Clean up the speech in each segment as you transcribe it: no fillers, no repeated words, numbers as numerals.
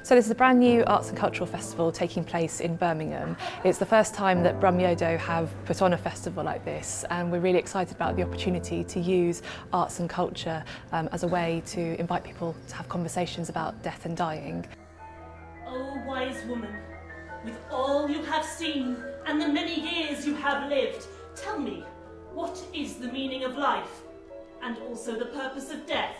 So this is a brand new arts and cultural festival taking place in Birmingham. It's the first time that BrumYODO have put on a festival like this, and we're really excited about the opportunity to use arts and culture as a way to invite people to have conversations about death and dying. O wise woman, with all you have seen and the many years you have lived, tell me, what is the meaning of life and also the purpose of death?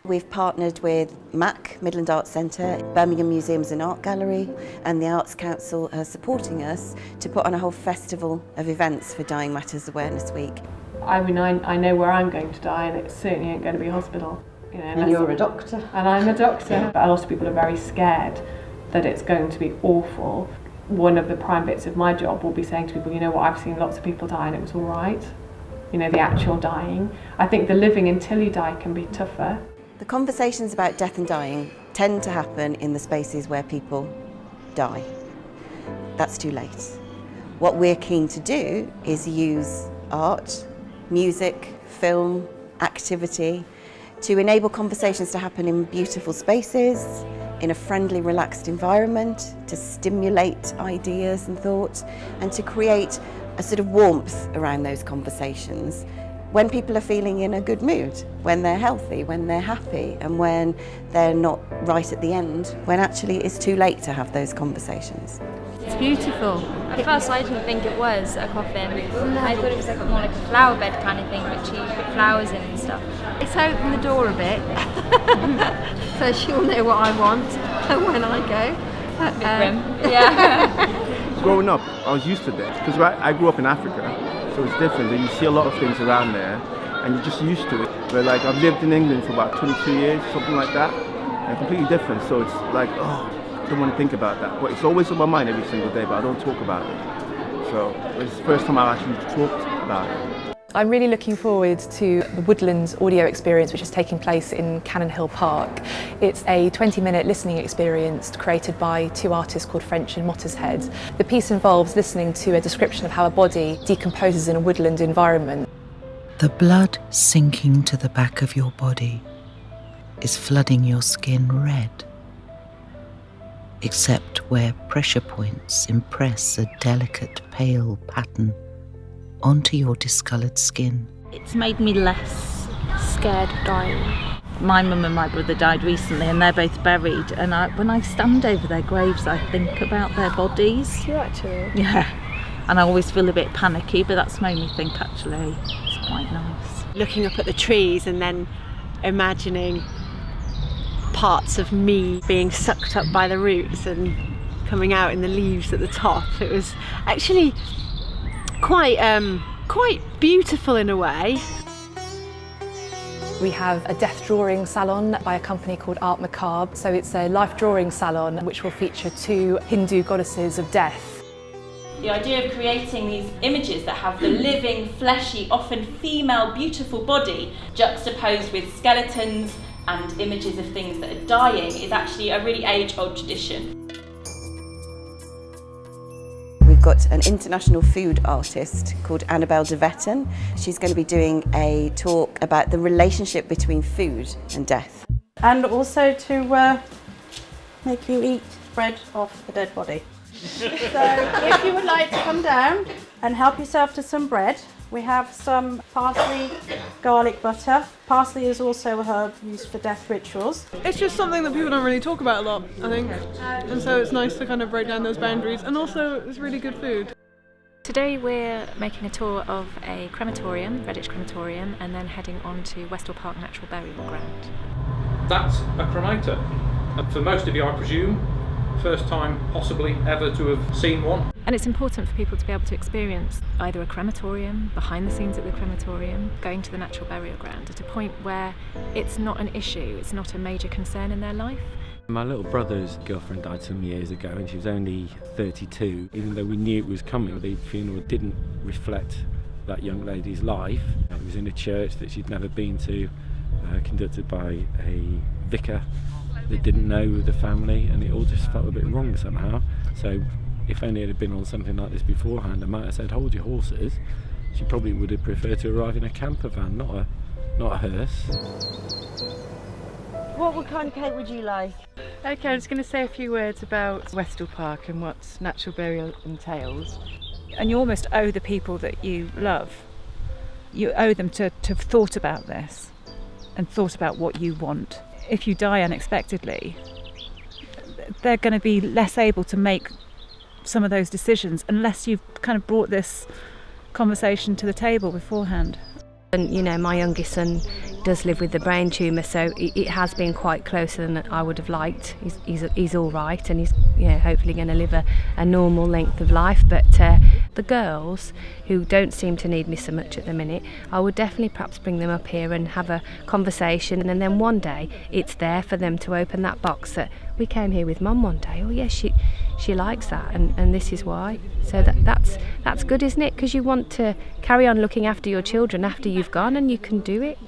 We've partnered with MAC, Midland Arts Centre, Birmingham Museums and Art Gallery, and the Arts Council are supporting us to put on a whole festival of events for Dying Matters Awareness Week. I mean, I know where I'm going to die, and it certainly ain't going to be a hospital. You know, and you're a doctor. And I'm a doctor. But a lot of people are very scared that it's going to be awful. One of the prime bits of my job will be saying to people, you know what, I've seen lots of people die and it was all right. You know, the actual dying. I think the living until you die can be tougher. The conversations about death and dying tend to happen in the spaces where people die. That's too late. What we're keen to do is use art, music, film, activity to enable conversations to happen in beautiful spaces, in a friendly, relaxed environment, to stimulate ideas and thought, and to create a sort of warmth around those conversations when people are feeling in a good mood, when they're healthy, when they're happy, and when they're not right at the end, when actually it's too late to have those conversations. It's beautiful. At first I didn't think it was a coffin. I thought it was like more like a flower bed kind of thing, which you put flowers in and stuff. It's opened the door a bit, so she'll know what I want when I go. Bit grim. Yeah. Growing up, I was used to this, because I grew up in Africa, so it's different. You see a lot of things around there, and you're just used to it. But like, I've lived in England for about 22 years, something like that, and completely different. So it's like, oh, I don't want to think about that. But it's always on my mind every single day, but I don't talk about it. So it's the first time I've actually talked about it. I'm really looking forward to the Woodland audio experience, which is taking place in Cannon Hill Park. It's a 20-minute listening experience created by two artists called French and Mottershead. The piece involves listening to a description of how a body decomposes in a woodland environment. The blood sinking to the back of your body is flooding your skin red, except where pressure points impress a delicate pale pattern onto your discoloured skin. It's made me less scared of dying. My mum and my brother died recently and they're both buried, and when I stand over their graves I think about their bodies. You actually? Yeah, and I always feel a bit panicky, but that's made me think actually it's quite nice. Looking up at the trees and then imagining parts of me being sucked up by the roots and coming out in the leaves at the top. It was actually quite beautiful in a way. We have a death drawing salon by a company called Art Macabre. So it's a life drawing salon which will feature two Hindu goddesses of death. The idea of creating these images that have the living, fleshy, often female, beautiful body juxtaposed with skeletons and images of things that are dying is actually a really age-old tradition. We've got an international food artist called Annabelle de Vetten. She's going to be doing a talk about the relationship between food and death. And also to make you eat bread off a dead body. So if you would like to come down and help yourself to some bread, we have some parsley, garlic butter. Parsley is also a herb used for death rituals. It's just something that people don't really talk about a lot, I think. And so it's nice to kind of break down those boundaries, and also it's really good food. Today we're making a tour of a crematorium, Redditch crematorium, and then heading on to Westall Park Natural Burial Ground. That's a cremator. And for most of you, I presume, first time possibly ever to have seen one. And it's important for people to be able to experience either a crematorium, behind the scenes at the crematorium, going to the natural burial ground at a point where it's not an issue, it's not a major concern in their life. My little brother's girlfriend died some years ago and she was only 32. Even though we knew it was coming, the funeral didn't reflect that young lady's life. It was in a church that she'd never been to, conducted by a vicar that didn't know the family, and it all just felt a bit wrong somehow. So if only it had been on something like this beforehand, I might have said, hold your horses. She probably would have preferred to arrive in a camper van, not a hearse. What kind of cake would you like? Okay, I'm just going to say a few words about Westall Park and what natural burial entails. And you almost owe the people that you love, you owe them to have thought about this and thought about what you want. If you die unexpectedly, they're going to be less able to make some of those decisions unless you've kind of brought this conversation to the table beforehand. And you know, my youngest son does live with the brain tumour, so it has been quite closer than I would have liked. He's all right, and he's hopefully going to live a normal length of life. But the girls who don't seem to need me so much at the minute, I would definitely perhaps bring them up here and have a conversation, and then one day it's there for them to open that box that we came here with Mum one day. Oh yes, she likes that, and this is why. So that's good, isn't it? Because you want to carry on looking after your children after you've gone, and you can do it.